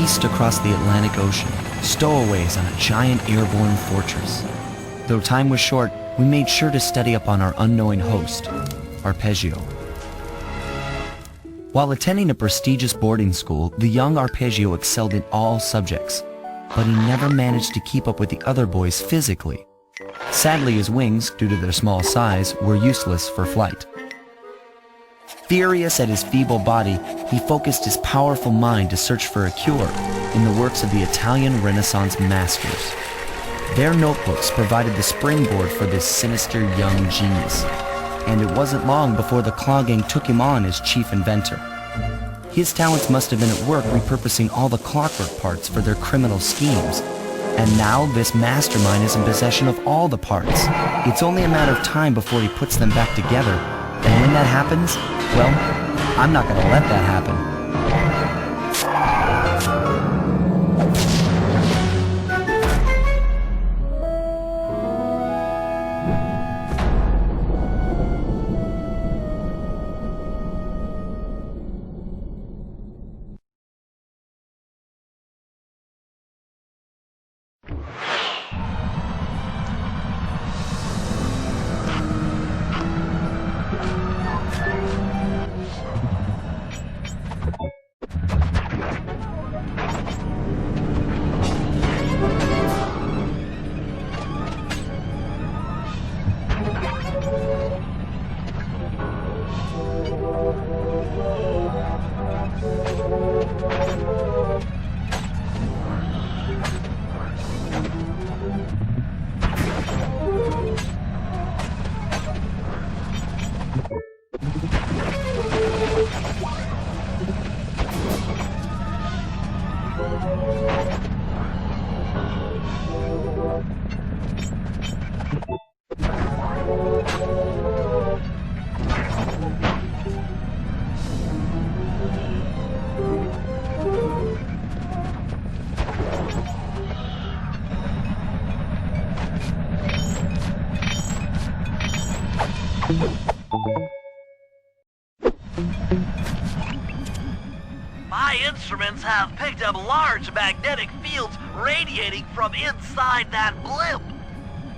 east across the Atlantic Ocean, stowaways on a giant airborne fortress. Though time was short, we made sure to study up on our unknowing host, Arpeggio. While attending a prestigious boarding school, the young Arpeggio excelled in all subjects, but he never managed to keep up with the other boys physically. Sadly, his wings, due to their small size, were useless for flight. Furious at his feeble body, he focused his powerful mind to search for a cure in the works of the Italian Renaissance masters. Their notebooks provided the springboard for this sinister young genius, and it wasn't long before the Claw Gang took him on as chief inventor. His talents must have been at work repurposing all the clockwork parts for their criminal schemes. And now this mastermind is in possession of all the parts. It's only a matter of time before he puts them back together. And when that happens, well, I'm not gonna let that happen. My instruments have picked up large magnetic fields radiating from inside that blimp.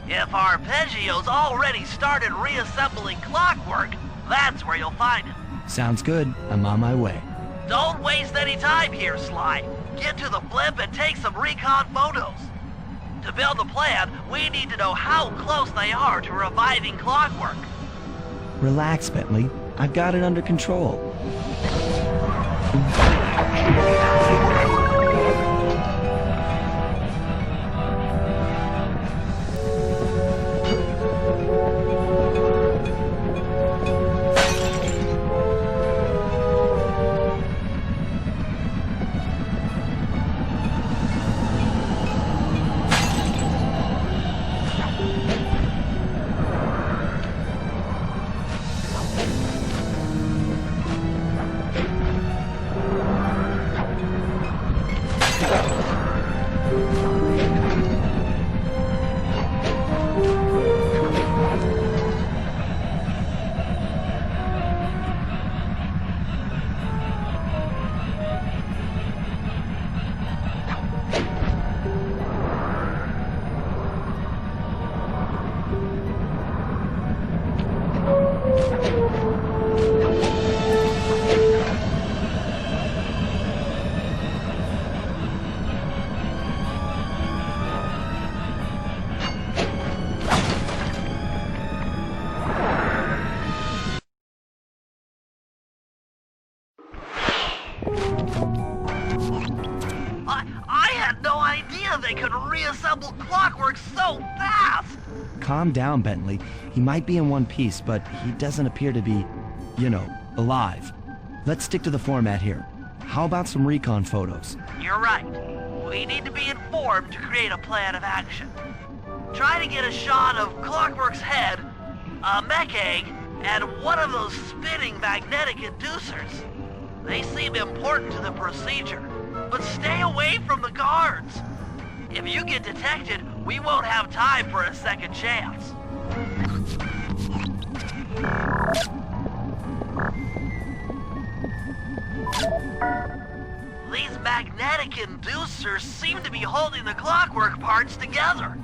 If Arpeggio's already started reassembling clockwork, that's where you'll find him. Sounds good. I'm on my way. Don't waste any time here, Sly. Get to the blimp and take some recon photos. To build the plan, we need to know how close they are to reviving clockwork. Relax, Bentley. I've got it under control. I had no idea they could reassemble clockwork so fast! Calm down, Bentley. He might be in one piece, but he doesn't appear to be, alive. Let's stick to the format here. How about some recon photos? You're right. We need to be informed to create a plan of action. Try to get a shot of Clockwork's head, a mech egg, and one of those spinning magnetic inducers. They seem important to the procedure, but stay away from the guards. If you get detected, we won't have time for a second chance. These magnetic inducers seem to be holding the clockwork parts together.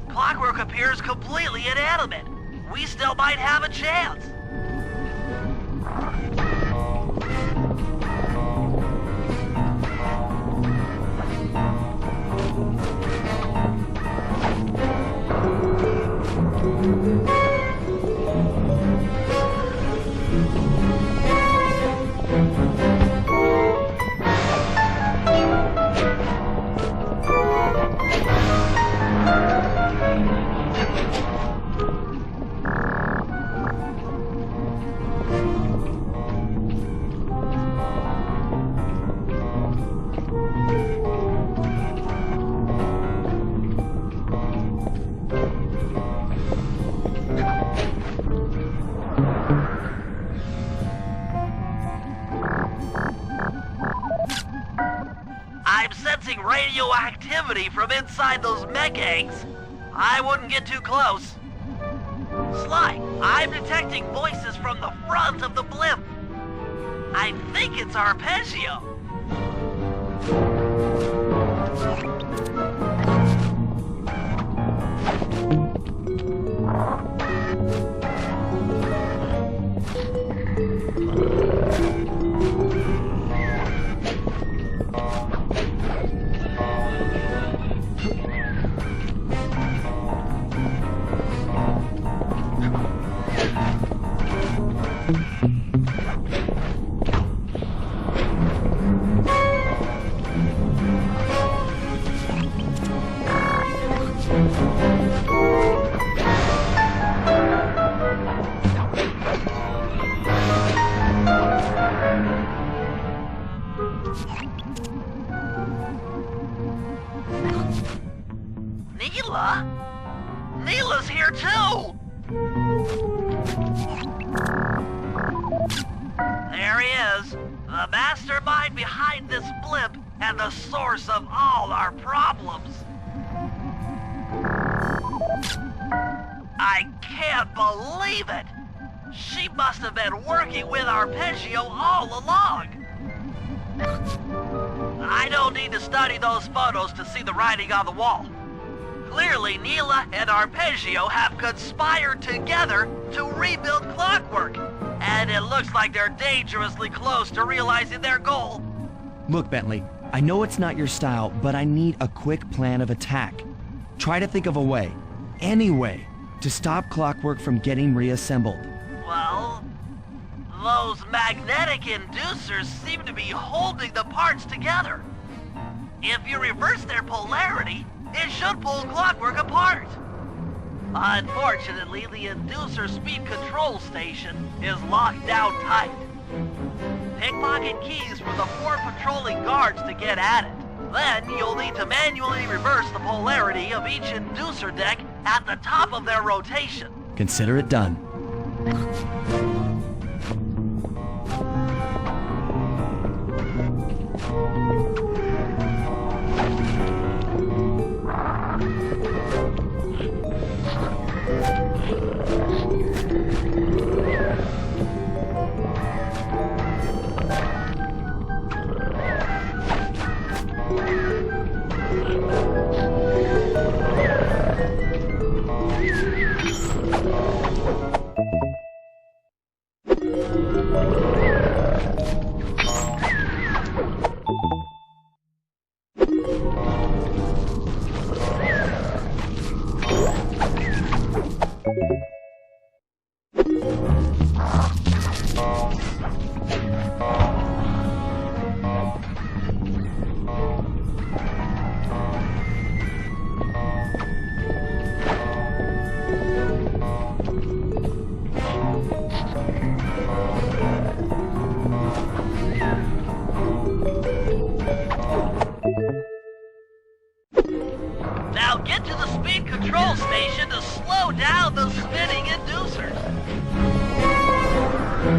Clockwork appears completely inanimate. We still might have a chance. I'm sensing radioactivity from inside those mech eggs. I wouldn't get too close. Sly, I'm detecting voices from the front of the blimp. I think it's Arpeggio. Neela? Neela's here too! There he is, the mastermind behind this blimp and the source of all our problems. I can't believe it! She must have been working with Arpeggio all along. I don't need to study those photos to see the writing on the wall. Clearly, Neela and Arpeggio have conspired together to rebuild Clockwork, and it looks like they're dangerously close to realizing their goal. Look, Bentley, I know it's not your style, but I need a quick plan of attack. Try to think of a way, any way, to stop Clockwork from getting reassembled. Well, those magnetic inducers seem to be holding the parts together. If you reverse their polarity, it should pull Clockwork apart. Unfortunately, the inducer speed control station is locked down tight. Pickpocket keys for the 4 patrolling guards to get at it. Then you'll need to manually reverse the polarity of each inducer deck at the top of their rotation. Consider it done. Now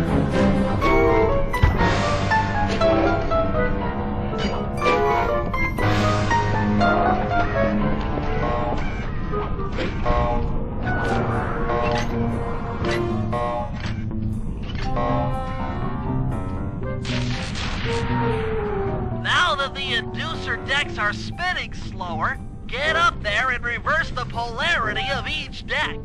that the inducer decks are spinning slower, get up there and reverse the polarity of each deck.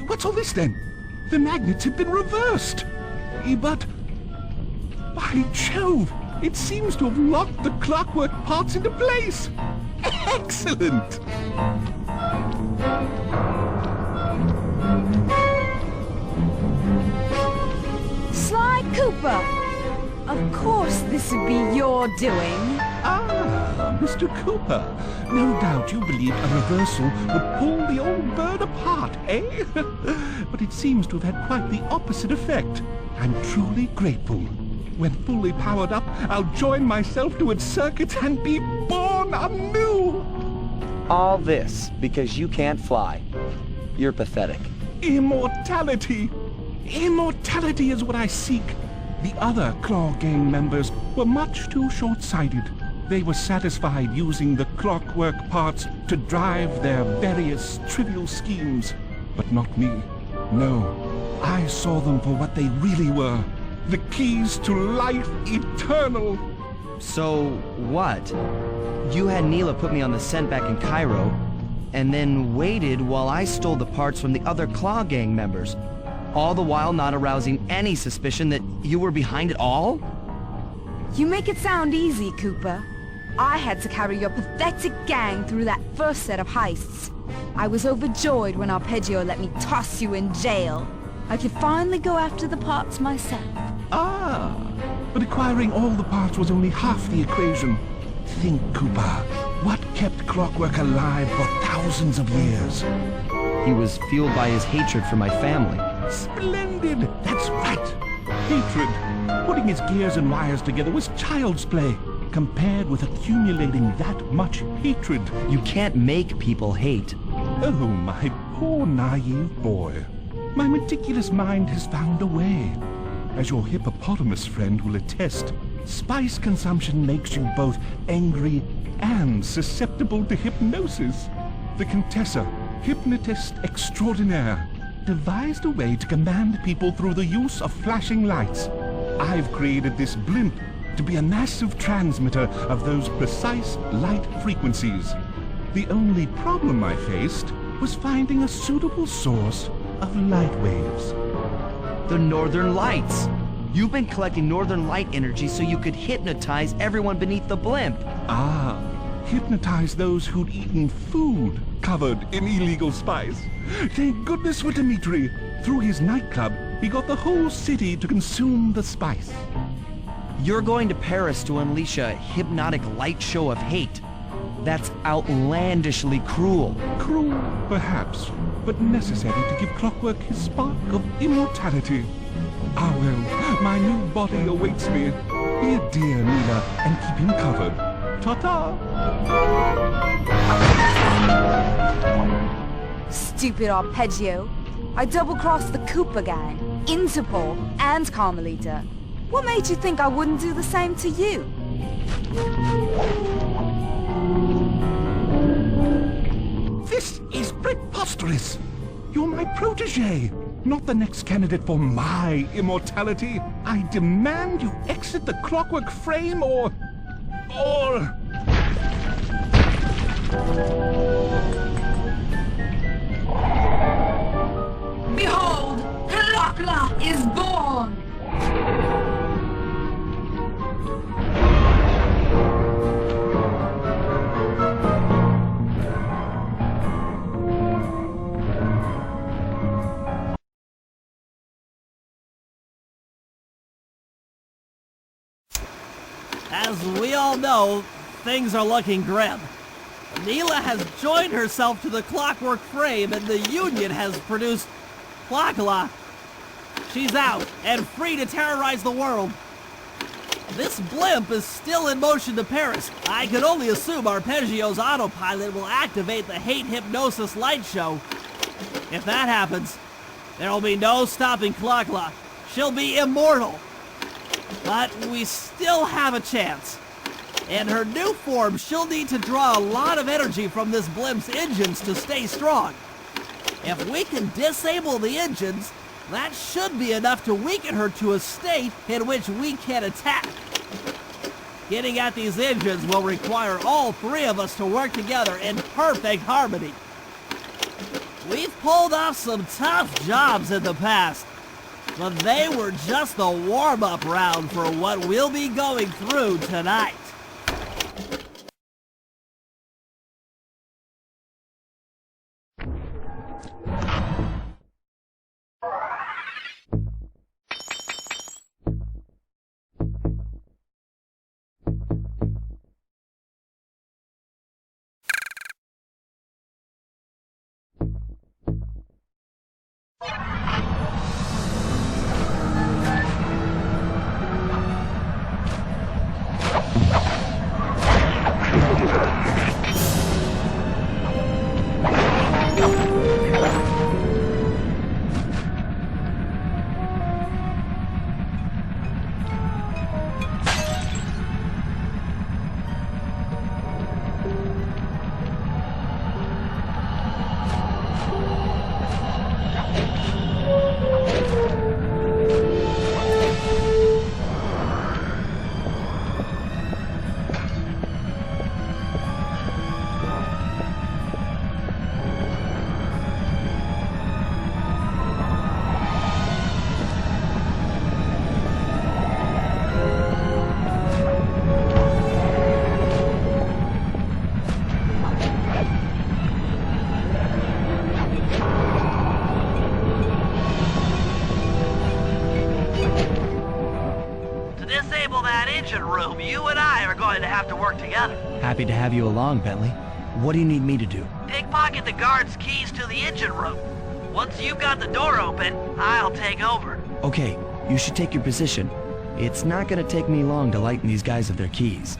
What's all this then? The magnets have been reversed. But, by Jove, it seems to have locked the clockwork parts into place. Excellent! Sly Cooper! Of course this would be your doing. Ah, Mr. Cooper. No doubt you believed a reversal would pull the old bird apart, eh? But it seems to have had quite the opposite effect. I'm truly grateful. When fully powered up, I'll join myself to its circuits and be born anew! All this because you can't fly. You're pathetic. Immortality! Immortality is what I seek. The other Claw Gang members were much too short-sighted. They were satisfied using the clockwork parts to drive their various trivial schemes. But not me. No, I saw them for what they really were. The keys to life eternal. So, what? You had Neela put me on the scent back in Cairo, and then waited while I stole the parts from the other Claw Gang members, all the while not arousing any suspicion that you were behind it all? You make it sound easy, Cooper. I had to carry your pathetic gang through that first set of heists. I was overjoyed when Arpeggio let me toss you in jail. I could finally go after the parts myself. Ah, but acquiring all the parts was only half the equation. Think, Cooper, what kept clockwork alive for thousands of years? He was fueled by his hatred for my family. Splendid! That's right! Hatred. Putting his gears and wires together was child's play, compared with accumulating that much hatred. You can't make people hate. Oh, my poor naive boy. My meticulous mind has found a way. As your hippopotamus friend will attest, spice consumption makes you both angry and susceptible to hypnosis. The Contessa, hypnotist extraordinaire, devised a way to command people through the use of flashing lights. I've created this blimp to be a massive transmitter of those precise light frequencies. The only problem I faced was finding a suitable source of light waves. The Northern Lights! You've been collecting Northern Light energy so you could hypnotize everyone beneath the blimp. Ah, hypnotize those who'd eaten food covered in illegal spice. Thank goodness for Dimitri. Through his nightclub, he got the whole city to consume the spice. You're going to Paris to unleash a hypnotic light show of hate. That's outlandishly cruel. Cruel, perhaps, but necessary to give Clockwork his spark of immortality. Ah well, my new body awaits me. Be a dear, Mila, and keep him covered. Ta-ta! Stupid Arpeggio. I double-crossed the Cooper gang, Interpol, and Carmelita. What made you think I wouldn't do the same to you? This is preposterous! You're my protege, not the next candidate for my immortality. I demand you exit the Clockwork frame or... Behold, Clockla is born! As we all know, things are looking grim. Neela has joined herself to the Clockwork frame and the Union has produced Clockla. She's out and free to terrorize the world. This blimp is still in motion to Paris. I can only assume Arpeggio's autopilot will activate the hate hypnosis light show. If that happens, there'll be no stopping Clockla. She'll be immortal. But we still have a chance. In her new form, she'll need to draw a lot of energy from this blimp's engines to stay strong. If we can disable the engines, that should be enough to weaken her to a state in which we can attack. Getting at these engines will require all three of us to work together in perfect harmony. We've pulled off some tough jobs in the past, but they were just the warm-up round for what we'll be going through tonight. Room, you and I are going to have to work together. Happy to have you along, Bentley. What do you need me to do? Pickpocket the guard's keys to the engine room. Once you've got the door open, I'll take over. Okay, you should take your position. It's not gonna take me long to lighten these guys of their keys.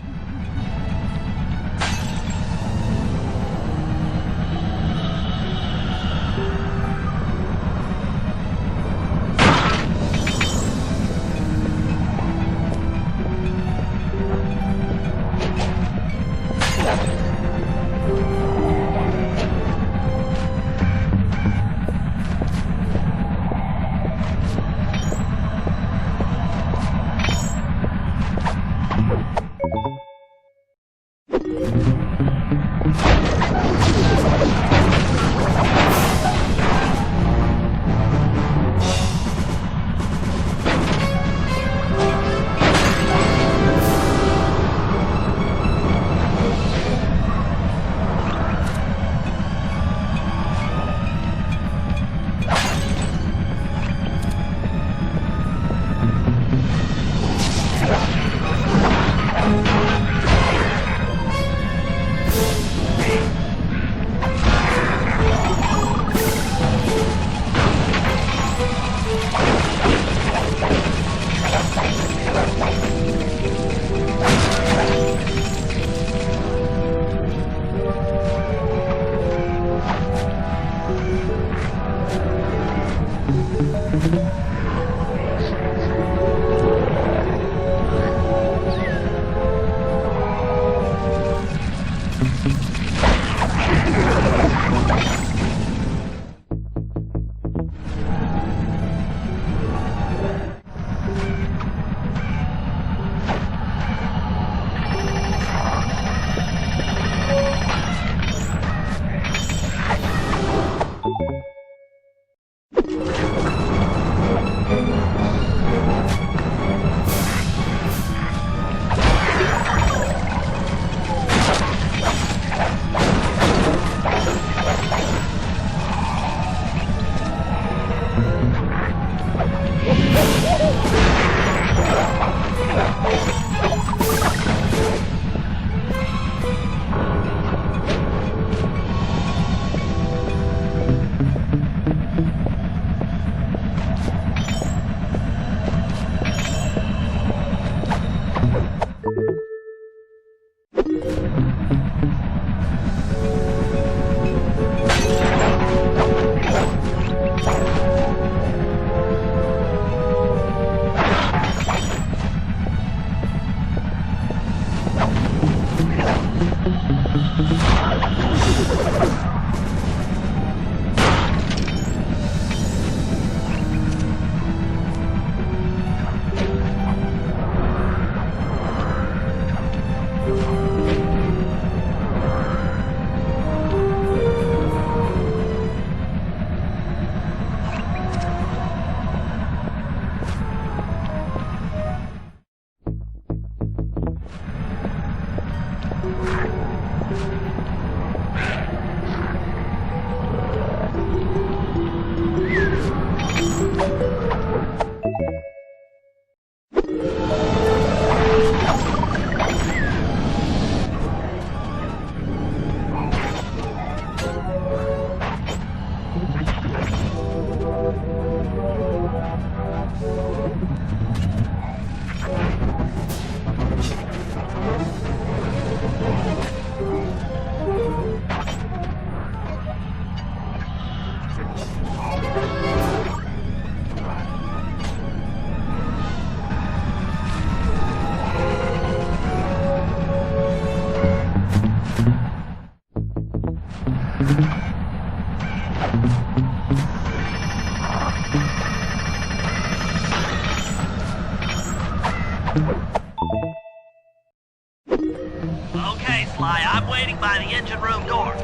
Okay, Sly, I'm waiting by the engine room door.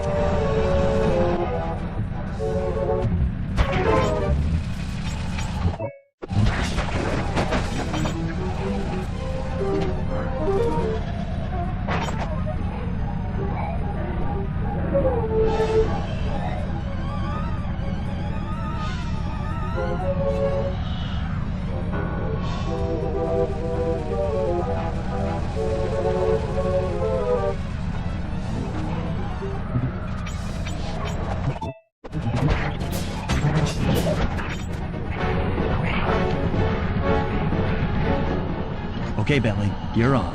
Okay, Bentley, you're on.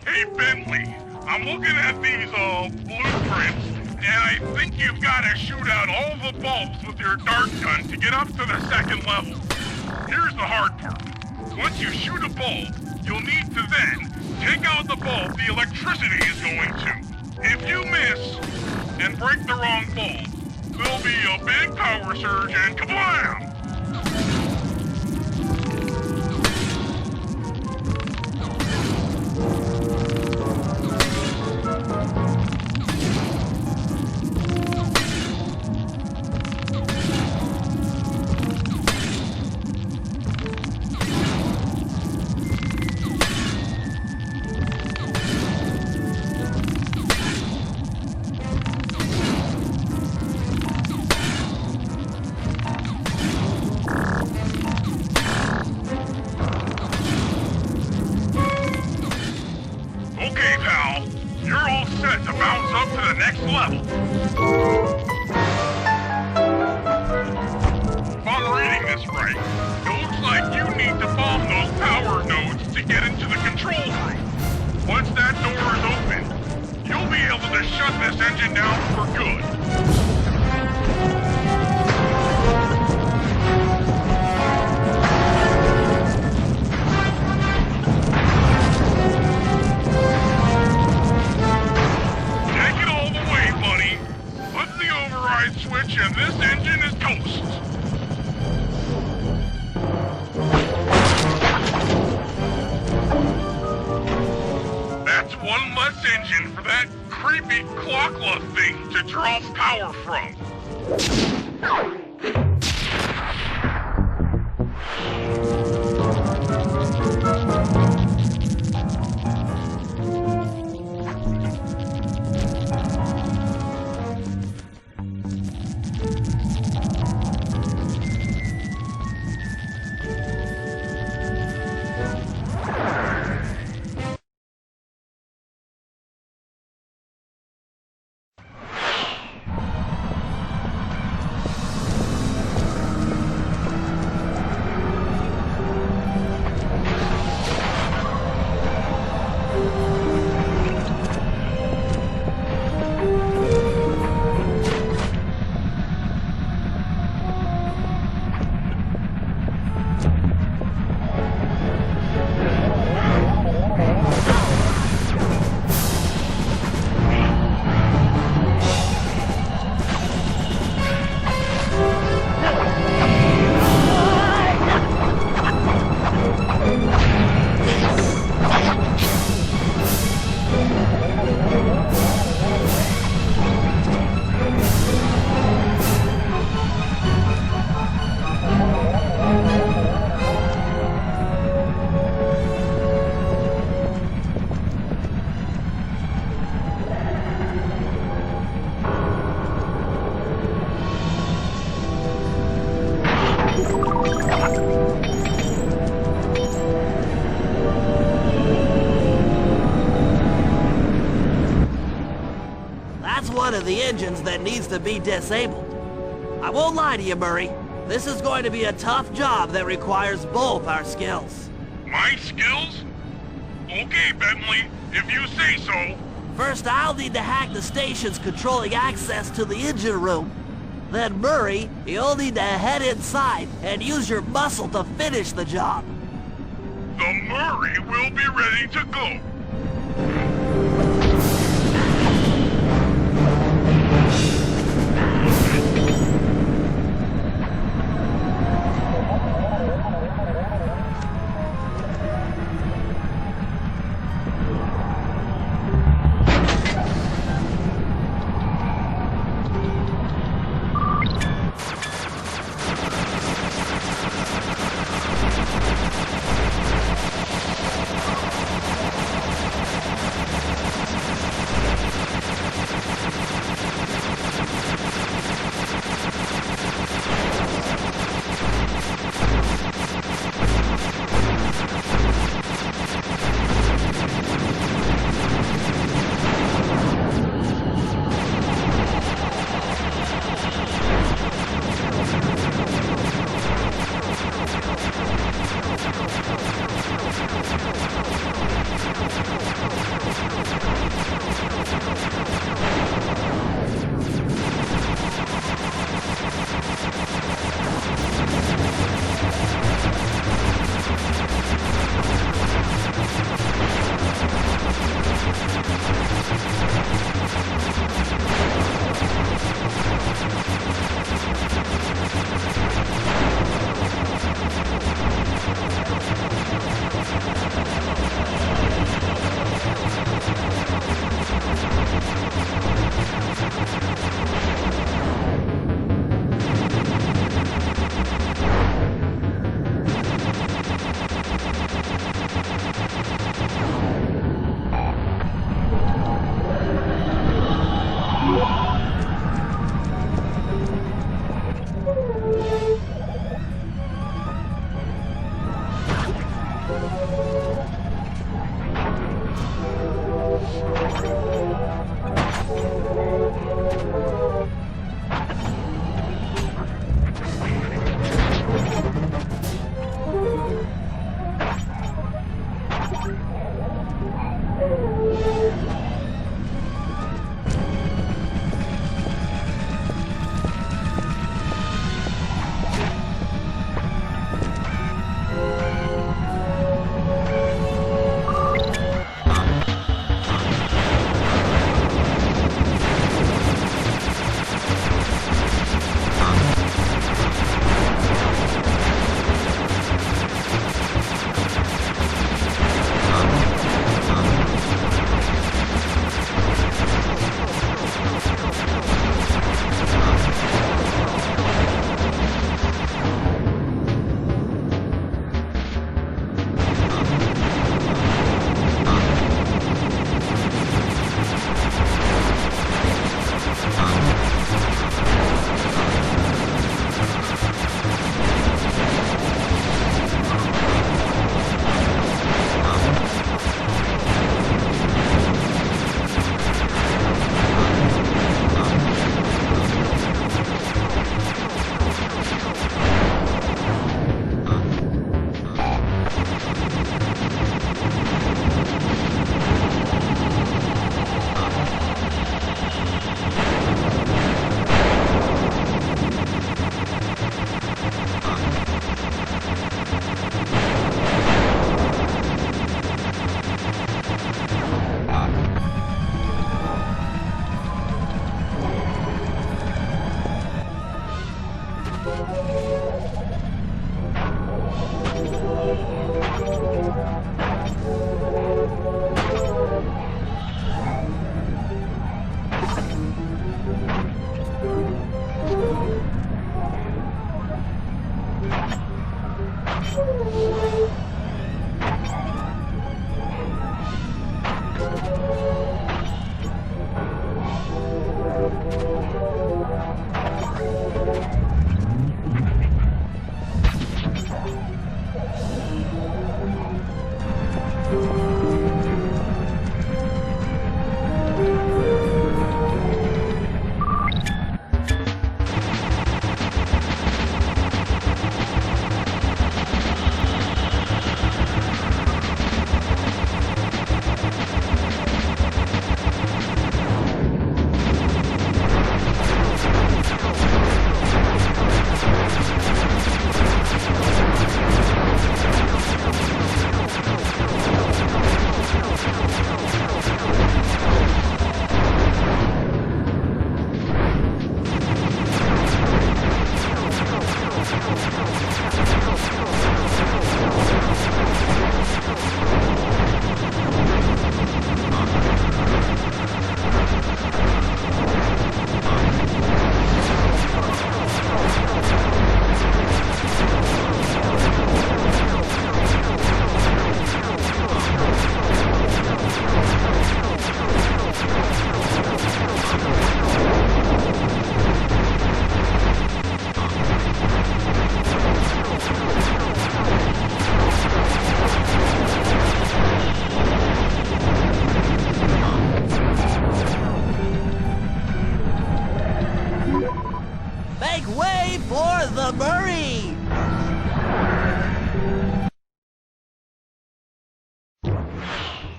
Hey, Bentley, I'm looking at these, blueprints, and I think you've got to shoot out all the bulbs with your dart gun to get up to the second level. Here's the hard part. Once you shoot a bulb, you'll need to then take out the bulb the electricity is going to. If you miss and break the wrong bulb, there'll be a big power surge and kablam! Okay, pal. You're all set to bounce up to the next level. If I'm reading this right, it looks like you need to bomb those power nodes to get into the control room. Once that door is open, you'll be able to shut this engine down for good. Switch and this engine is toast. That's one less engine for that creepy clockla thing to draw power from. One of the engines that needs to be disabled. I won't lie to you, Murray. This is going to be a tough job that requires both our skills. My skills? Okay, Bentley, if you say so. First, I'll need to hack the stations controlling access to the engine room. Then, Murray, you'll need to head inside and use your muscle to finish the job. The Murray will be ready to go.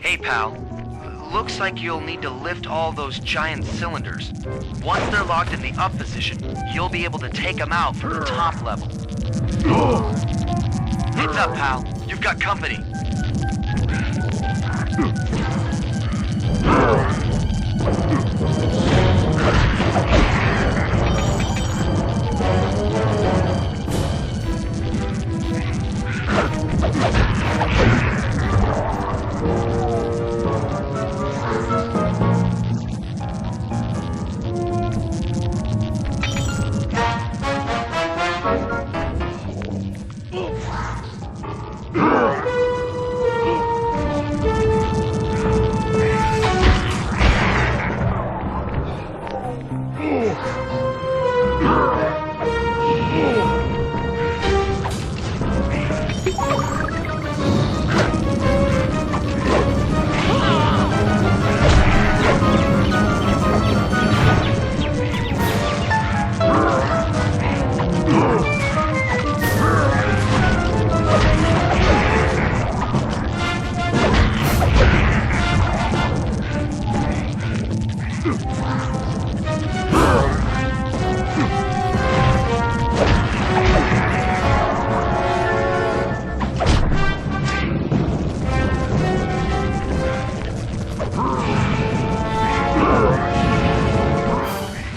Hey, pal. Looks like you'll need to lift all those giant cylinders. Once they're locked in the up position, you'll be able to take them out from the top level. Heads up, pal. You've got company.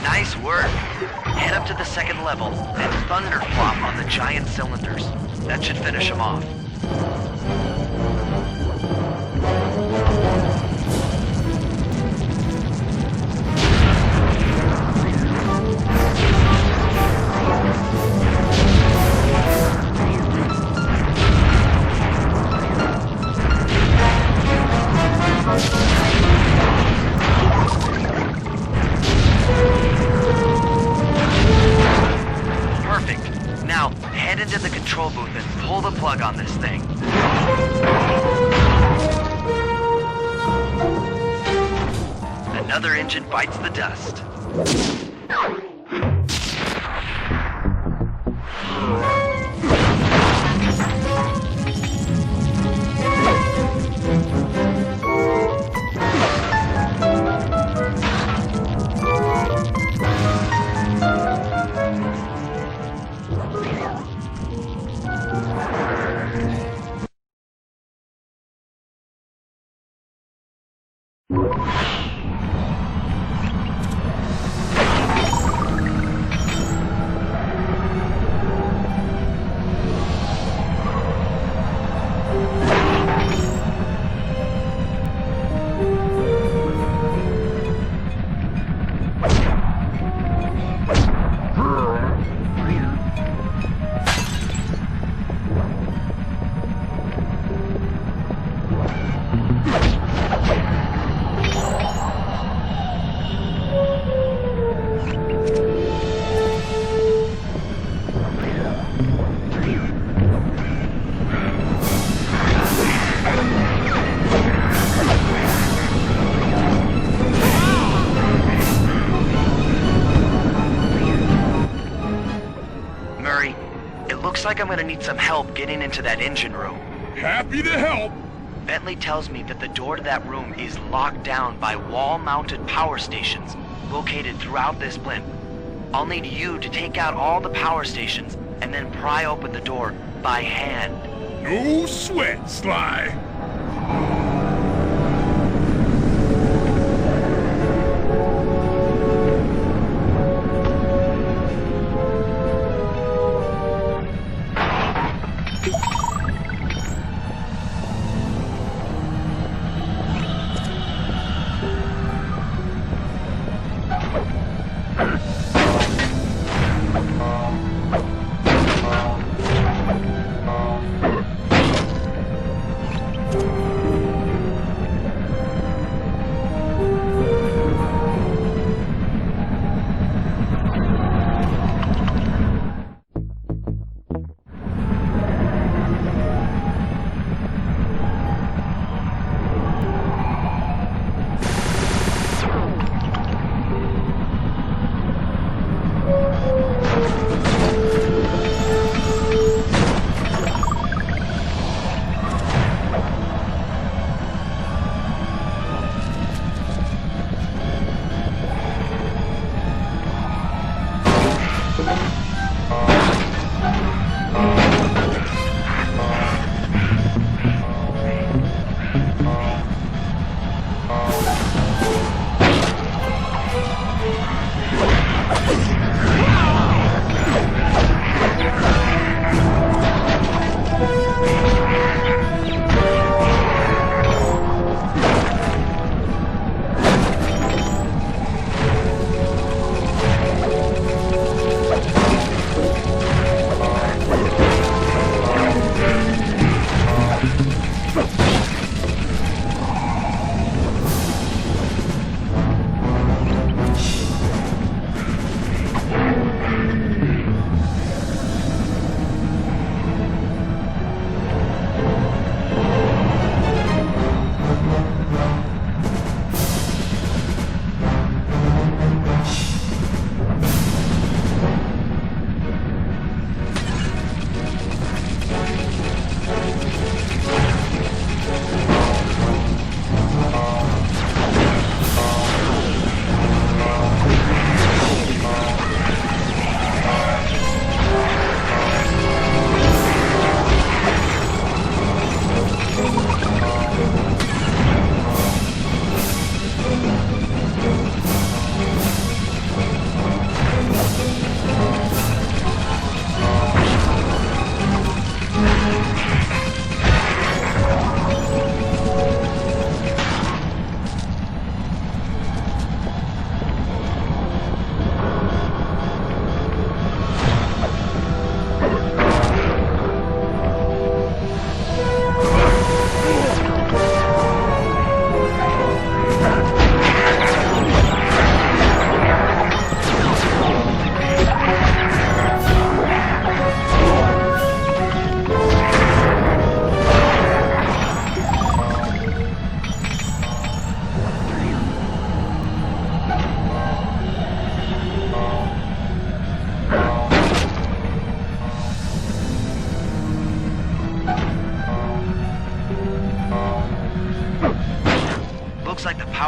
Nice work. Head up to the second level and thunderclop on the giant cylinders. That should finish them off. Perfect. Now, head into the control booth and pull the plug on this thing. Another engine bites the dust. Looks like I'm gonna need some help getting into that engine room. Happy to help. Bentley tells me that the door to that room is locked down by wall-mounted power stations located throughout this blimp. I'll need you to take out all the power stations and then pry open the door by hand. No sweat, Sly.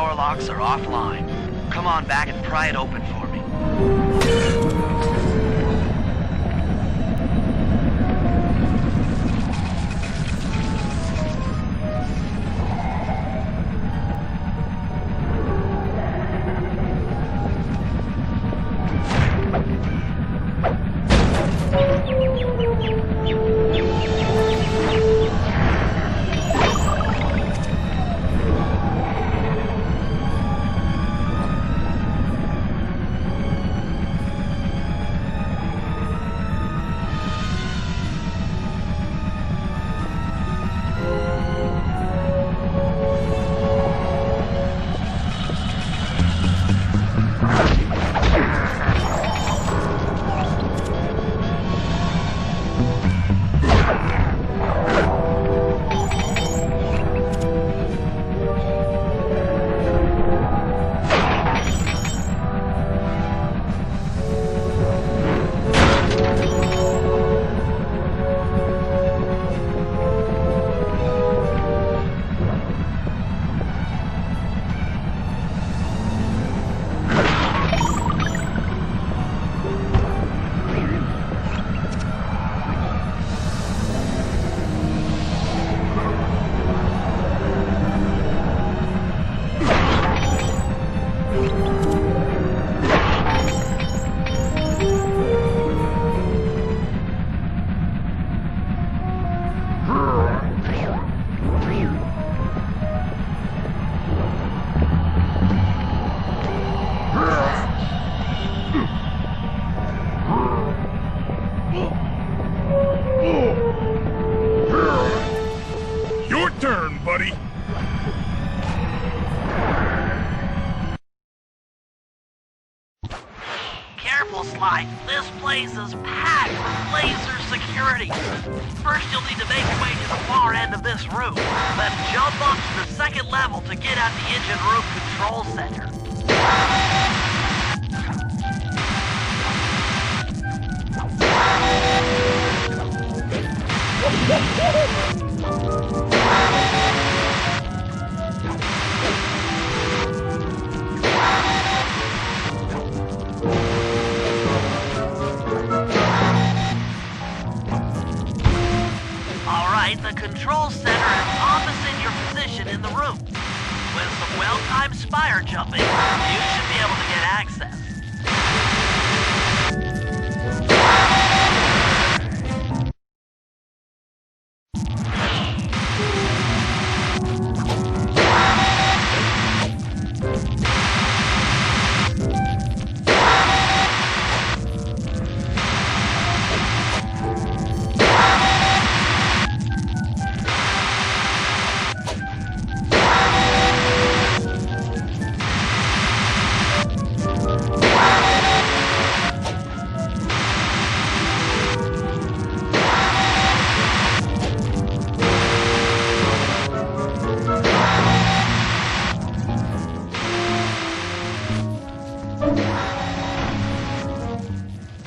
power locks are offline. Come on back and pry it open for me. Your turn, buddy. Careful, Sly. This place is packed with laser security. First, you'll need to make your way to the far end of this room. Then jump up to the second level to get at the engine room control center. Alright, the control center is opposite your position in the room. With some well-timed spire jumping, you should be able to get access.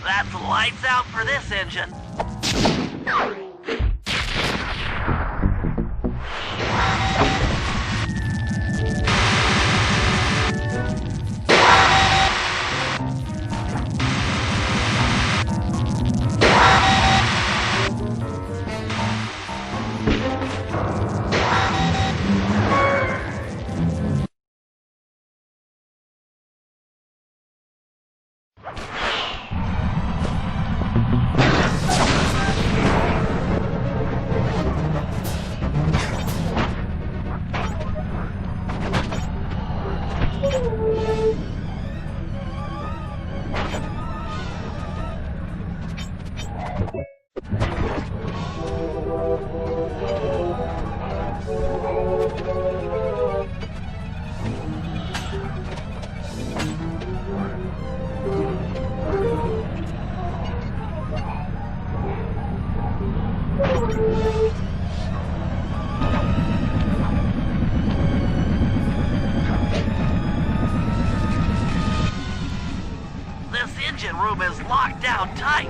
That's lights out for this engine. Room is locked down tight.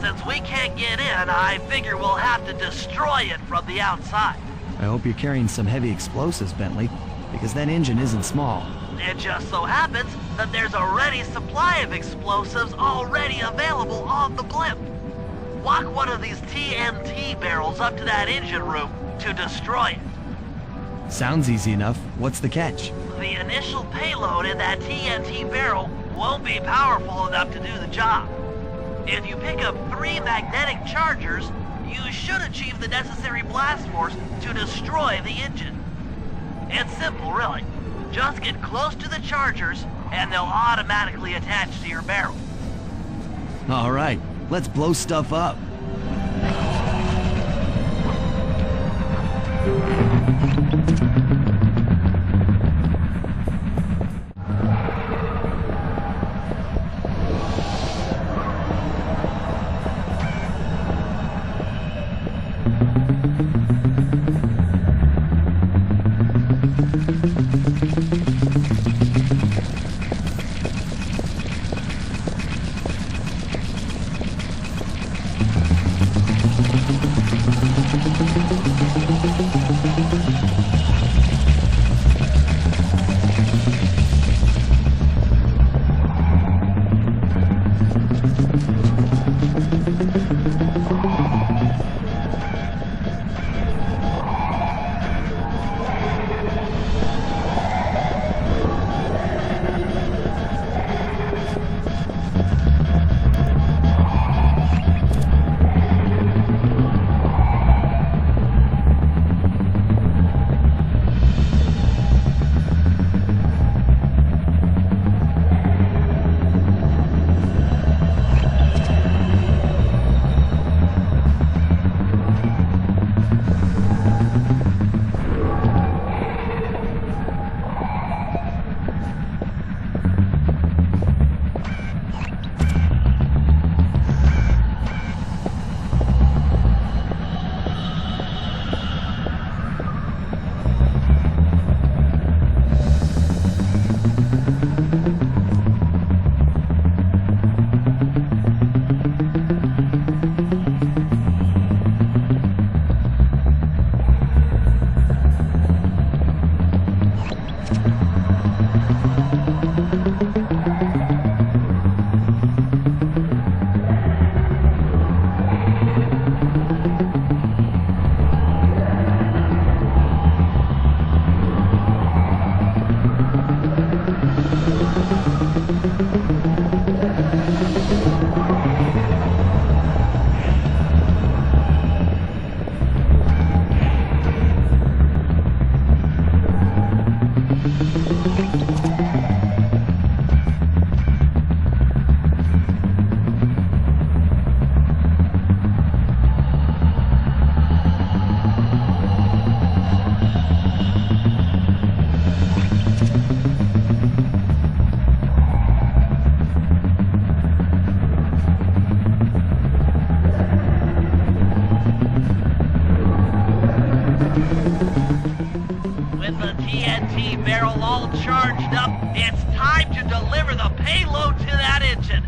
Since we can't get in, I figure we'll have to destroy it from the outside. I hope you're carrying some heavy explosives, Bentley, because that engine isn't small. It just so happens that there's a ready supply of explosives already available on the blimp. Walk one of these TNT barrels up to that engine room to destroy it. Sounds easy enough. What's the catch? The initial payload in that TNT barrel won't be powerful enough to do the job. If you pick up 3 magnetic chargers, you should achieve the necessary blast force to destroy the engine. It's simple, really. Just get close to the chargers, and they'll automatically attach to your barrel. All right, let's blow stuff up. barrel all charged up, it's time to deliver the payload to that engine.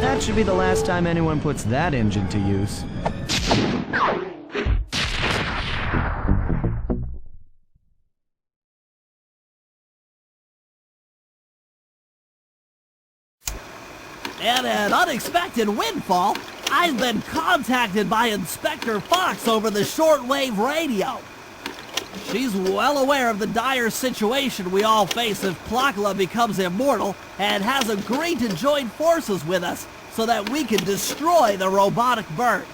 That should be the last time anyone puts that engine to use. And an unexpected windfall, I've been contacted by Inspector Fox over the shortwave radio. She's well aware of the dire situation we all face if Plakla becomes immortal, and has agreed to join forces with us so that we can destroy the robotic bird.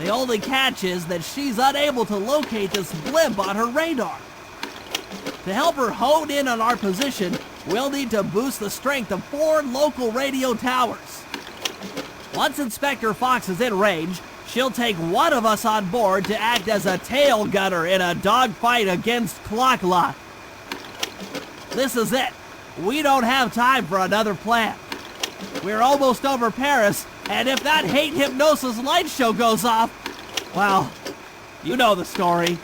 The only catch is that she's unable to locate this blimp on her radar. To help her hone in on our position, we'll need to boost the strength of 4 local radio towers. Once Inspector Fox is in range, she'll take one of us on board to act as a tail gunner in a dogfight against Clocklot. This is it. We don't have time for another plan. We're almost over Paris, and if that hate hypnosis light show goes off, well, you know the story.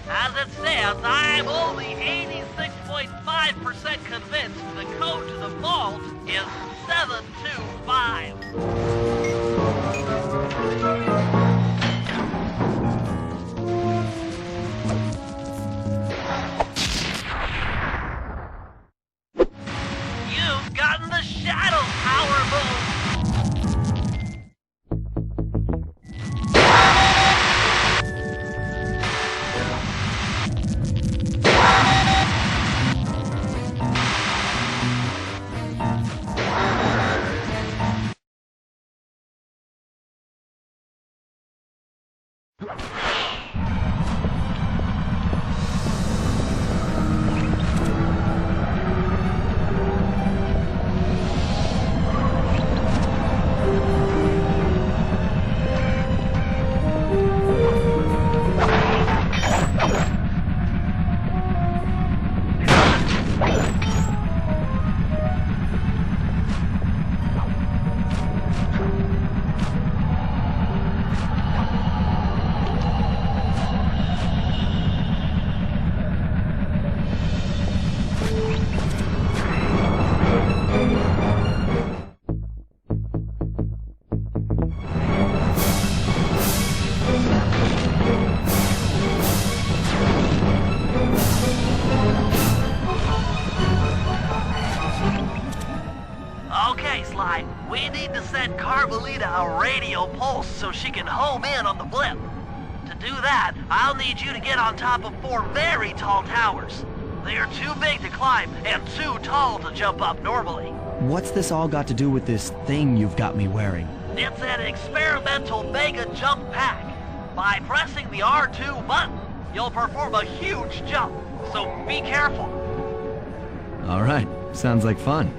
As it stands, I'm only 86.5% convinced the code to the vault is 725. You've gotten the Shadow Power Move! We need to send Carmelita a radio pulse so she can home in on the blip. To do that, I'll need you to get on top of 4 very tall towers. They are too big to climb and too tall to jump up normally. What's this all got to do with this thing you've got me wearing? It's an experimental mega jump pack. By pressing the R2 button, you'll perform a huge jump, so be careful. All right, sounds like fun.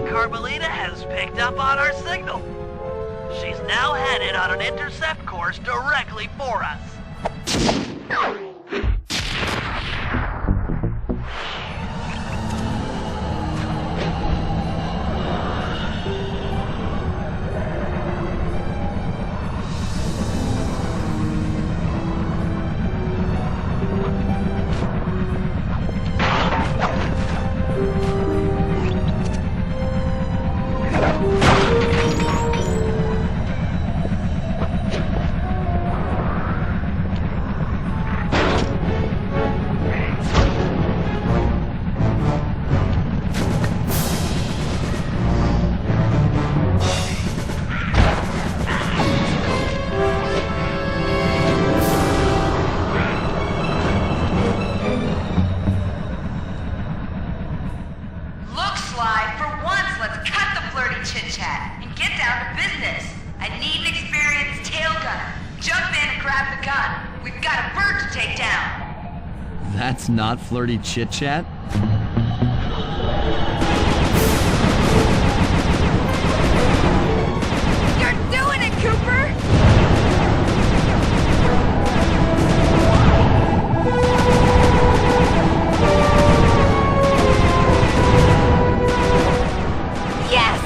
Carmelita has picked up on our signal. She's now headed on an intercept course directly for us. That's not flirty chit-chat? You're doing it, Cooper! Yes!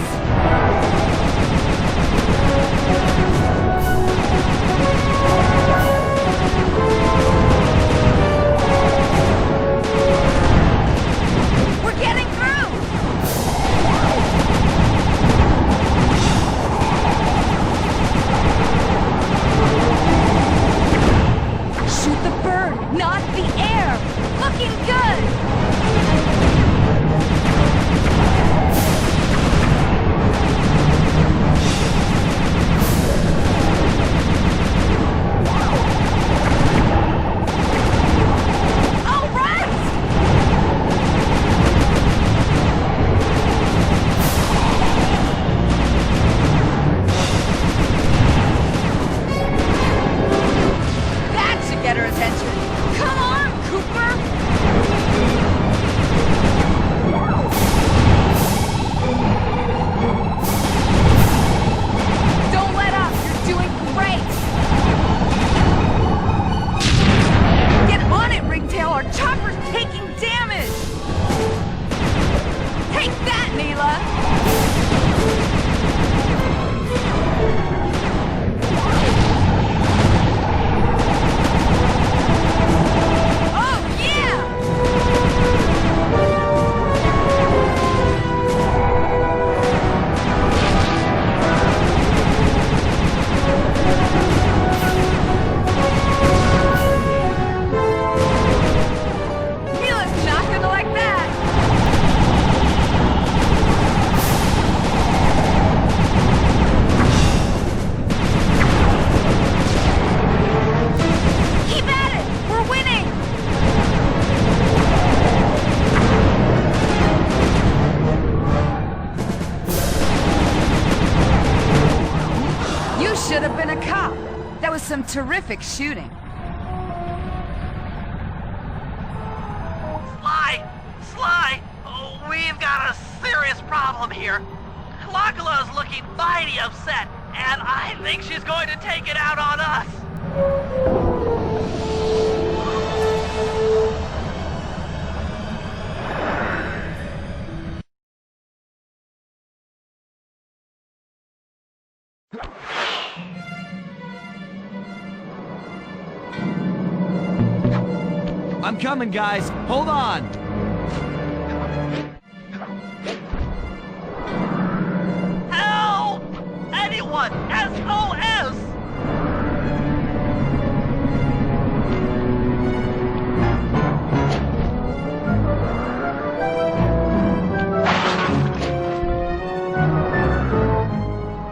some terrific shooting. Sly! Oh, we've got a serious problem here. Kalakala's looking mighty upset, and I think she's going to take it out on us. I'm coming, guys. Hold on. Help! Anyone! SOS!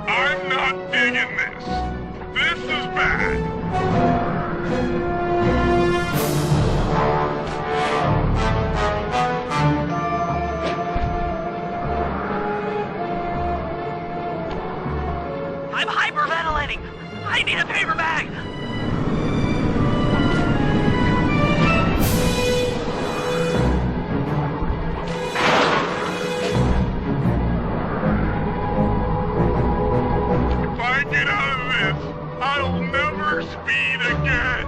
I'm not digging this. This is bad. I'm hyperventilating! I need a paper bag! If I get out of this, I'll never speed again.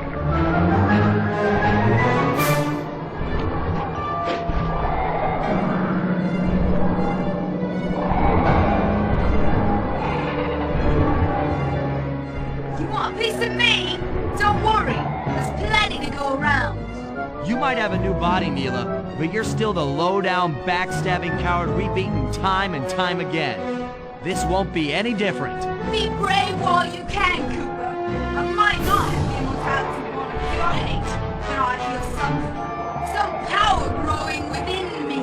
You want a piece of me? Don't worry, there's plenty to go around. You might have a new body, Neela, but you're still the low-down, backstabbing coward we've beaten time and time again. This won't be any different. Be brave while you can, Cooper. I might not have the immortality to want to cure hate, but I feel something. Some power growing within me.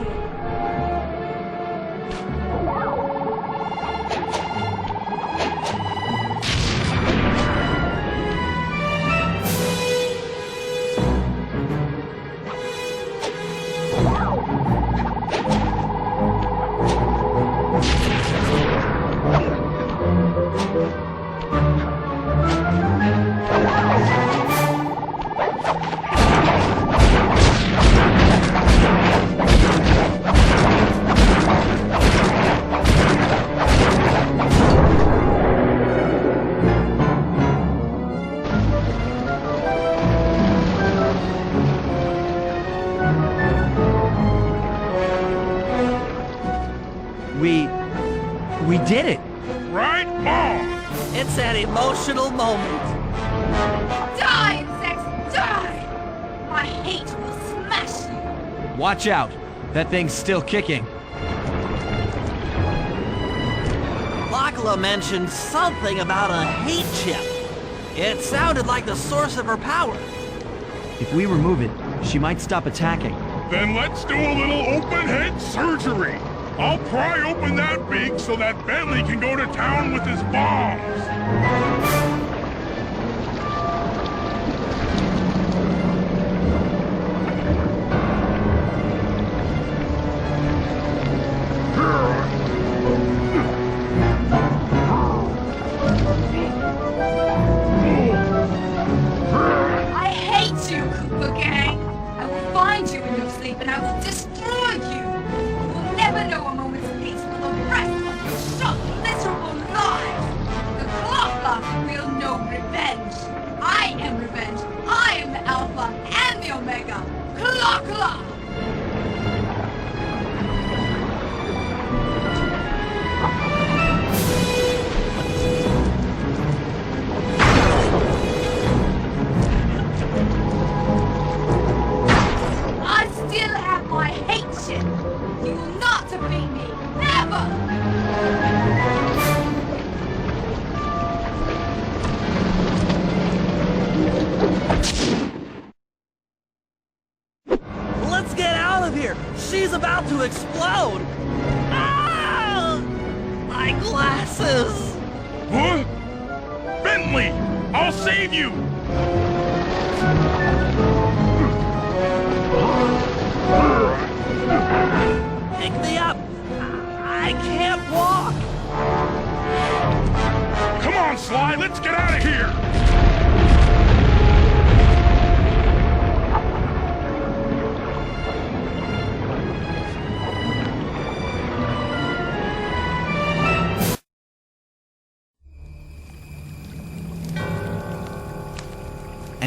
We did it! Right on! It's an emotional moment. Die, insects, die! My hate will smash you. Watch out! That thing's still kicking. Kalakala mentioned something about a hate chip. It sounded like the source of her power. If we remove it, she might stop attacking. Then let's do a little open head surgery. I'll pry open that beak so that Bentley can go to town with his bombs. I hate you, Koopa Gang. I will find you in your sleep and I will destroy you. You will never know a moment's peace for the rest of your short, miserable lives. The Kalakala will know revenge. I am revenge. I am the Alpha and the Omega. Kalakala! I still have my hate shit. You will not defeat me. Never! Let's get out of here. She's about to explode. Ah! My glasses. What? Bentley! I'll save you! Pick me up. I can't walk. Come on, Sly, let's get out of here!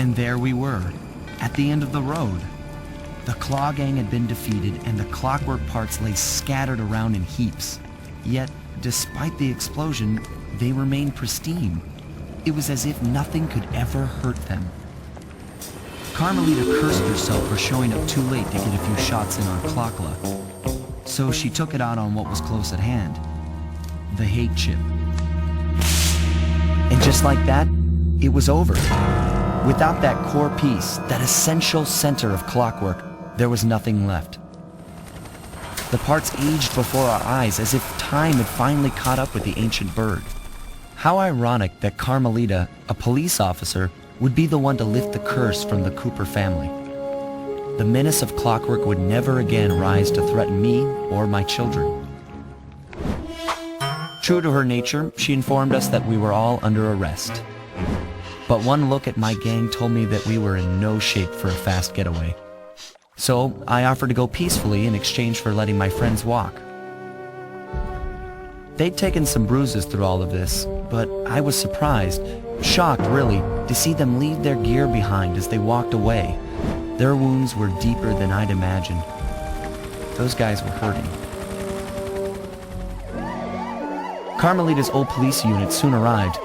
And there we were, at the end of the road. The Claw Gang had been defeated, and the clockwork parts lay scattered around in heaps. Yet, despite the explosion, they remained pristine. It was as if nothing could ever hurt them. Carmelita cursed herself for showing up too late to get a few shots in on Clockla. So she took it out on what was close at hand, the hate chip. And just like that, it was over. Without that core piece, that essential center of clockwork, there was nothing left. The parts aged before our eyes as if time had finally caught up with the ancient bird. How ironic that Carmelita, a police officer, would be the one to lift the curse from the Cooper family. The menace of clockwork would never again rise to threaten me or my children. True to her nature, she informed us that we were all under arrest. But one look at my gang told me that we were in no shape for a fast getaway. So I offered to go peacefully in exchange for letting my friends walk. They'd taken some bruises through all of this, but I was surprised, shocked really, to see them leave their gear behind as they walked away. Their wounds were deeper than I'd imagined. Those guys were hurting. Carmelita's old police unit soon arrived.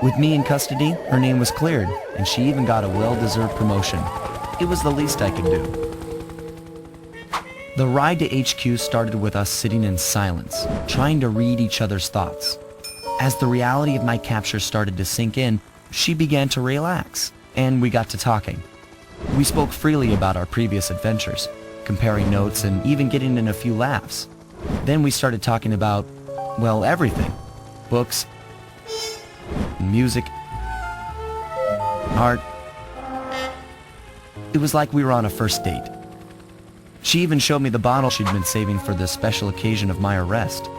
With me in custody, her name was cleared, and she even got a well-deserved promotion. It was the least I could do. The ride to HQ started with us sitting in silence, trying to read each other's thoughts. As the reality of my capture started to sink in, she began to relax, and we got to talking. We spoke freely about our previous adventures, comparing notes and even getting in a few laughs. Then we started talking about, well, everything. Books, music, art. It was like we were on a first date. She even showed me the bottle she'd been saving for the special occasion of my arrest.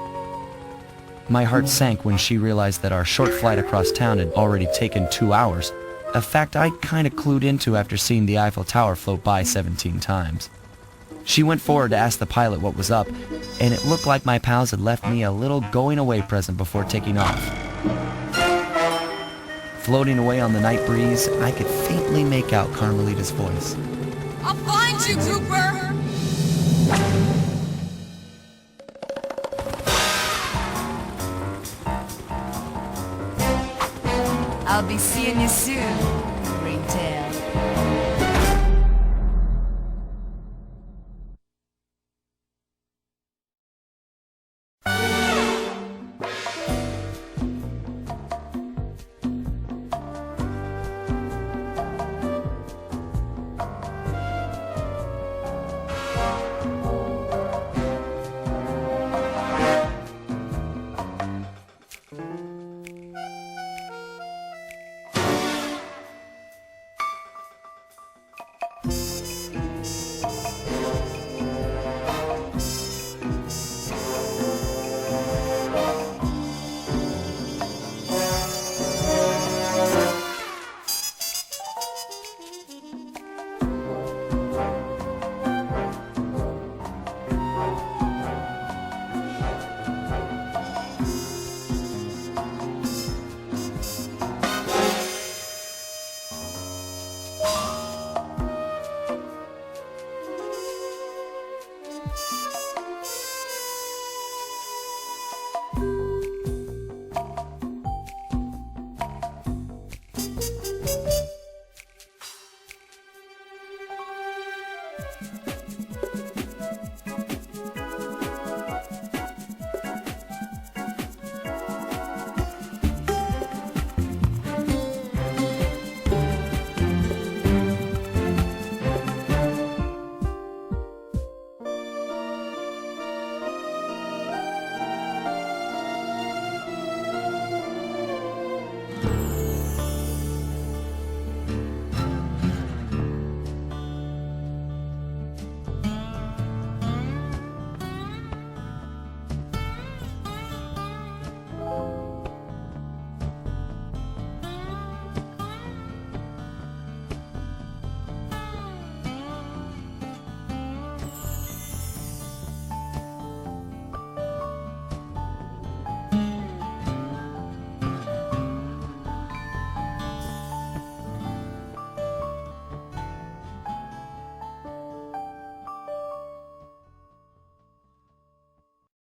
My heart sank when she realized that our short flight across town had already taken 2 hours, a fact I kinda clued into after seeing the Eiffel Tower float by 17 times. She went forward to ask the pilot what was up, and it looked like my pals had left me a little going-away present before taking off. Floating away on the night breeze, I could faintly make out Carmelita's voice. I'll find you, Cooper! I'll be seeing you soon, Ringtail.